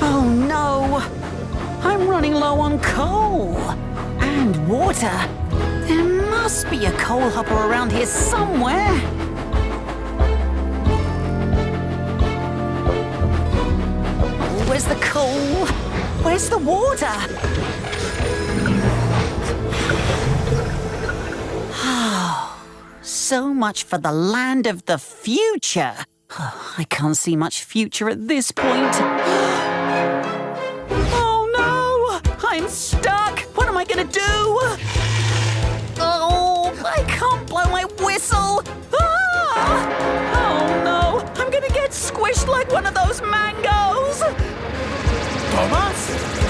Oh no! I'm running low on coal and water. There must be a coal hopper around here somewhere. Where's the coal? Where's the water? So much for the land of the future. I can't see much future at this point. Oh no! I'm stuck! What am I gonna do? Oh, I can't blow my whistle! Ah! Oh no! I'm gonna get squished like one of those mangoes! Thomas?